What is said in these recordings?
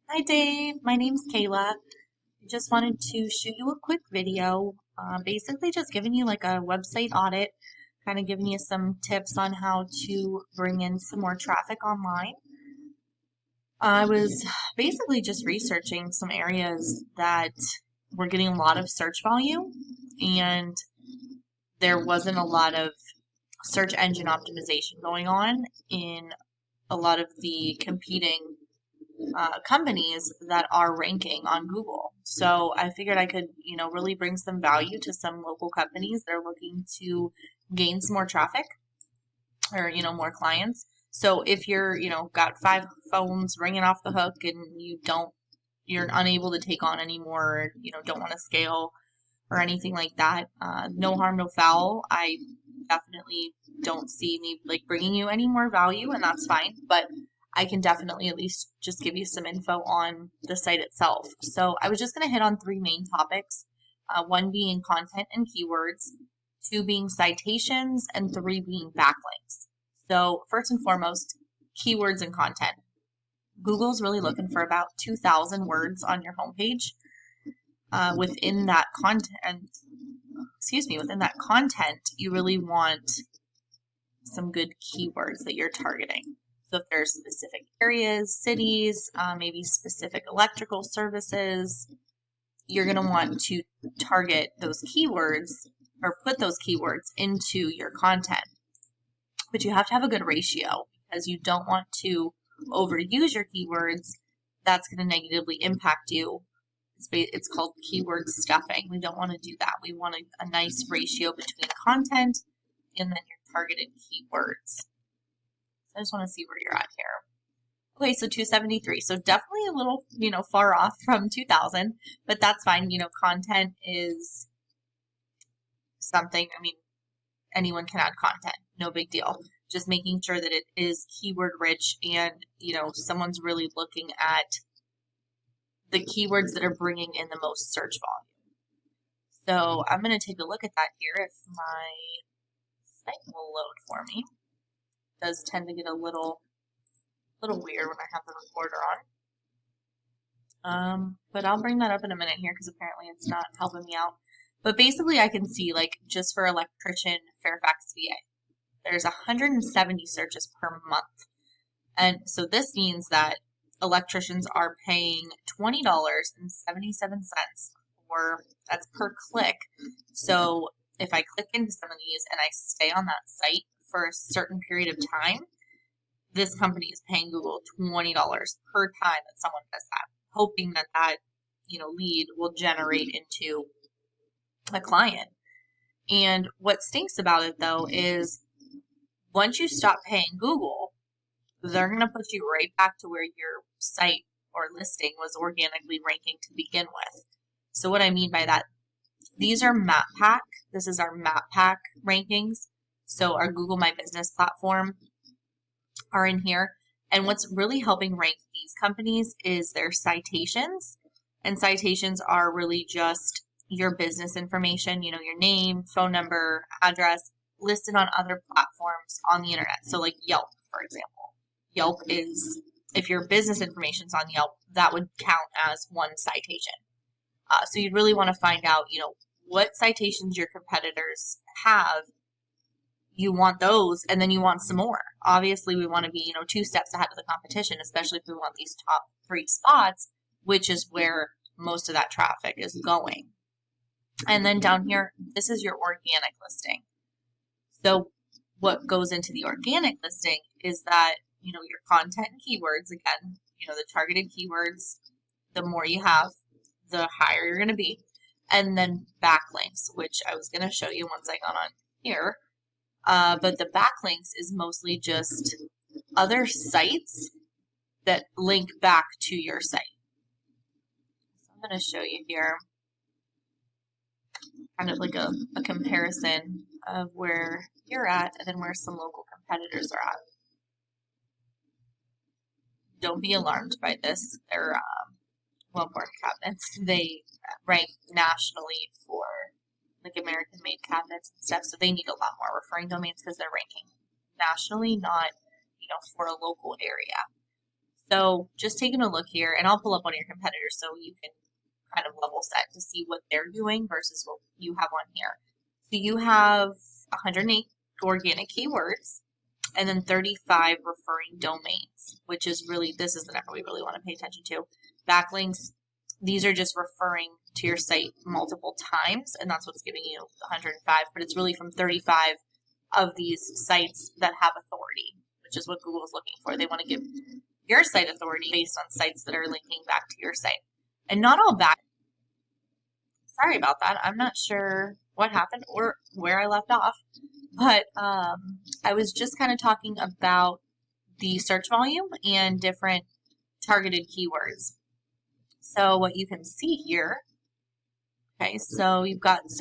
Hi Dave, my name's Kayla. I just wanted to shoot you a quick video, basically just giving you like a website audit, kind of giving you some tips on how to bring in some more traffic online. I was basically just researching some areas that were getting a lot of search volume, and there wasn't a lot of search engine optimization going on in a lot of the competing companies that are ranking on Google. So I figured I could, really bring some value to some local companies that are looking to gain some more traffic or, more clients. So if you're, got 5 phones ringing off the hook and you're unable to take on anymore, or, don't want to scale or anything like that, no harm, no foul. I definitely don't see me like bringing you any more value, and that's fine. But I can definitely at least just give you some info on the site itself. So I was just going to hit on 3 main topics, one being content and keywords, 2 being citations, and 3 being backlinks. So first and foremost, keywords and content. Google's really looking for about 2,000 words on your homepage. Within that content, you really want some good keywords that you're targeting. So if there's specific areas, cities, maybe specific electrical services, you're going to want to target those keywords or put those keywords into your content. But you have to have a good ratio because you don't want to overuse your keywords. That's going to negatively impact you. It's called keyword stuffing. We don't want to do that. We want a nice ratio between content and then your targeted keywords. I just want to see where you're at here. Okay, so 273. So definitely a little, far off from 2000, but that's fine. Content is something, anyone can add content. No big deal. Just making sure that it is keyword rich and, someone's really looking at the keywords that are bringing in the most search volume. So I'm going to take a look at that here if my site will load for me. It does tend to get a little weird when I have the recorder on. But I'll bring that up in a minute here because apparently it's not helping me out. But basically I can see like just for Electrician Fairfax VA, there's 170 searches per month. And so this means that electricians are paying $20.77 that's per click. So if I click into some of these and I stay on that site for a certain period of time, this company is paying Google $20 per time that someone does that, hoping that lead will generate into a client. And what stinks about it though is once you stop paying Google, they're going to put you right back to where your site or listing was organically ranking to begin with. So what I mean by that, these are map pack. This is our map pack rankings. So our Google My Business platform are in here. And what's really helping rank these companies is their citations. And citations are really just your business information, your name, phone number, address, listed on other platforms on the internet. So like Yelp, for example. Yelp is, if your business information is on Yelp, that would count as one citation. So you'd really want to find out, what citations your competitors have. You want those, and then you want some more. Obviously, we want to be, 2 steps ahead of the competition, especially if we want these top 3 spots, which is where most of that traffic is going. And then down here, this is your organic listing. So what goes into the organic listing is that, your content and keywords, again, the targeted keywords, the more you have, the higher you're going to be. And then backlinks, which I was going to show you once I got on here. But the backlinks is mostly just other sites that link back to your site. So I'm going to show you here kind of like a comparison of where you're at and then where some local competitors are at. Don't be alarmed by this. They're well-worn cabinets. They rank nationally for like American-made cabinets and stuff, so they need a lot more referring domains because they're ranking nationally, not for a local area. So just taking a look here, and I'll pull up one of your competitors so you can kind of level set to see what they're doing versus what you have on here. So you have 108 organic keywords and then 35 referring domains, which is really, this is the number we really want to pay attention to. Backlinks, these are just referring to your site multiple times, and that's what's giving you 105, but it's really from 35 of these sites that have authority, which is what Google is looking for. They want to give your site authority based on sites that are linking back to your site. And not all back. Sorry about that. I'm not sure what happened or where I left off, but I was just kind of talking about the search volume and different targeted keywords. So what you can see here, okay, so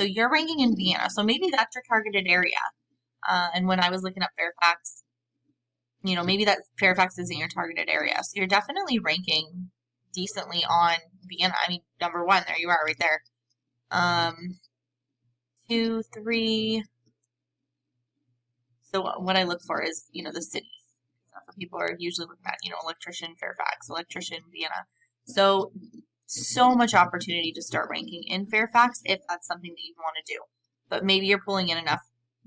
you're ranking in Vienna, so maybe that's your targeted area. And when I was looking up Fairfax, maybe that Fairfax isn't your targeted area. So you're definitely ranking decently on Vienna. I mean, number one, there you are right there. 2, 3. So what I look for is, the cities. That's what people are usually looking at, Electrician Fairfax, Electrician Vienna. So much opportunity to start ranking in Fairfax if that's something that you want to do. But maybe you're pulling in enough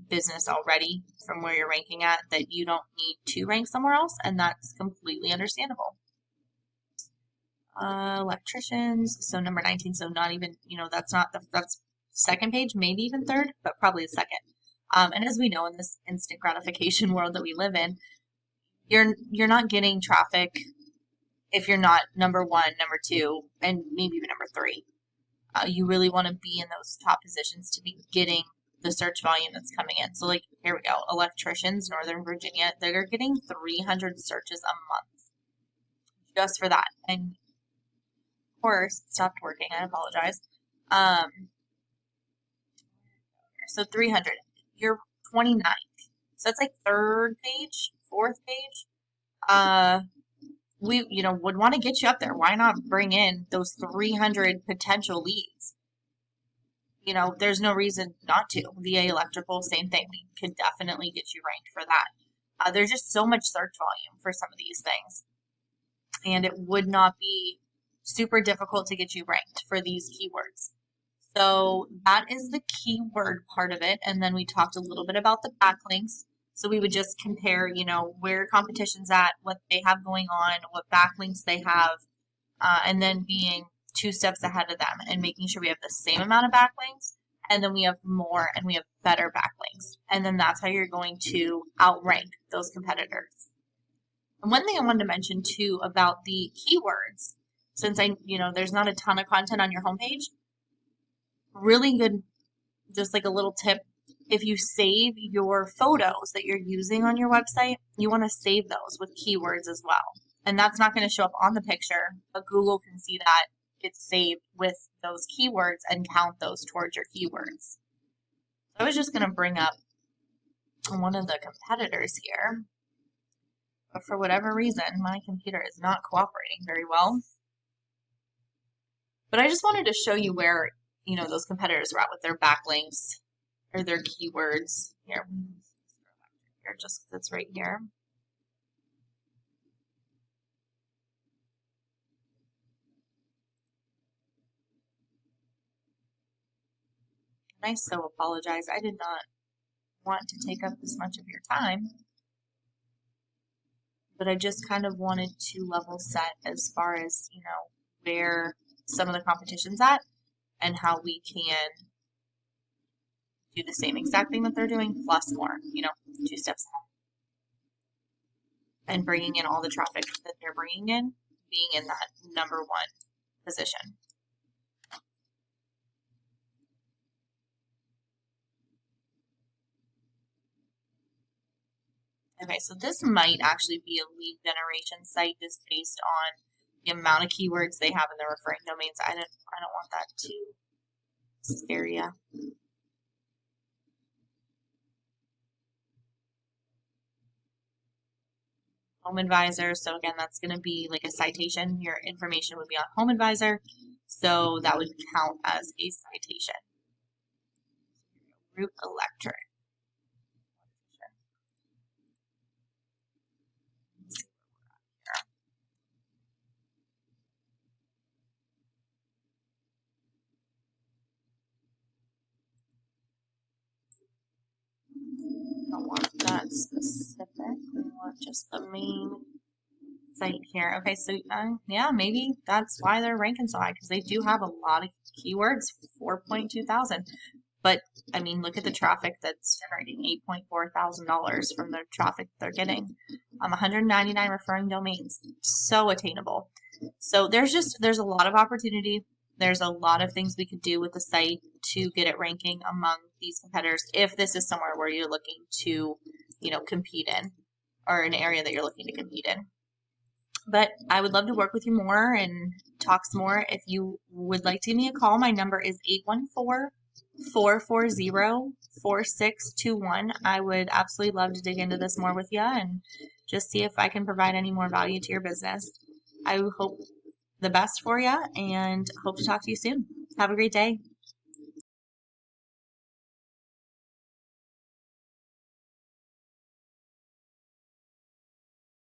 business already from where you're ranking at that you don't need to rank somewhere else, and that's completely understandable. Electricians, so number 19, so not even, that's second page, maybe even third, but probably the second. And as we know, in this instant gratification world that we live in, you're not getting traffic if you're not number 1, number 2, and maybe even number 3. You really want to be in those top positions to be getting the search volume that's coming in. So like, here we go, electricians, Northern Virginia, they're getting 300 searches a month just for that. And of course, it stopped working, I apologize. So 300, you're 29th. So that's like third page, fourth page. We, would want to get you up there. Why not bring in those 300 potential leads? There's no reason not to. VA Electrical, same thing. We could definitely get you ranked for that. There's just so much search volume for some of these things. And it would not be super difficult to get you ranked for these keywords. So that is the keyword part of it. And then we talked a little bit about the backlinks. So we would just compare, where competition's at, what they have going on, what backlinks they have, and then being 2 steps ahead of them and making sure we have the same amount of backlinks, and then we have more and we have better backlinks. And then that's how you're going to outrank those competitors. And one thing I wanted to mention too about the keywords, since there's not a ton of content on your homepage, really good, just like a little tip, if you save your photos that you're using on your website, you want to save those with keywords as well. And that's not going to show up on the picture, but Google can see that it's saved with those keywords and count those towards your keywords. I was just going to bring up one of the competitors here, but for whatever reason, my computer is not cooperating very well. But I just wanted to show you where, those competitors are at with their backlinks or their keywords. Here, just because it's right here. And I so apologize. I did not want to take up this much of your time, but I just kind of wanted to level set as far as, where some of the competition's at and how we can do the same exact thing that they're doing plus more, 2 steps ahead. And bringing in all the traffic that they're bringing in, being in that number 1 position. Okay, so this might actually be a lead generation site just based on the amount of keywords they have in their referring domains. I don't want that to scare you. Home Advisor, so again, that's going to be like a citation. Your information would be on Home Advisor, so that would count as a citation. Root Electric. don't want that specific. We want just the main site here. Okay, so yeah, maybe that's why they're ranking so high, because they do have a lot of keywords, 4.2 thousand. But I mean, look at the traffic that's generating $8.4 thousand from the traffic they're getting. 199 referring domains, so attainable. So there's a lot of opportunity. There's a lot of things we could do with the site to get it ranking among these competitors if this is somewhere where you're looking to, compete in, or an area that you're looking to compete in. But I would love to work with you more and talk some more. If you would like to give me a call, my number is 814-440-4621. I would absolutely love to dig into this more with you and just see if I can provide any more value to your business. I hope the best for you and hope to talk to you soon. Have a great day.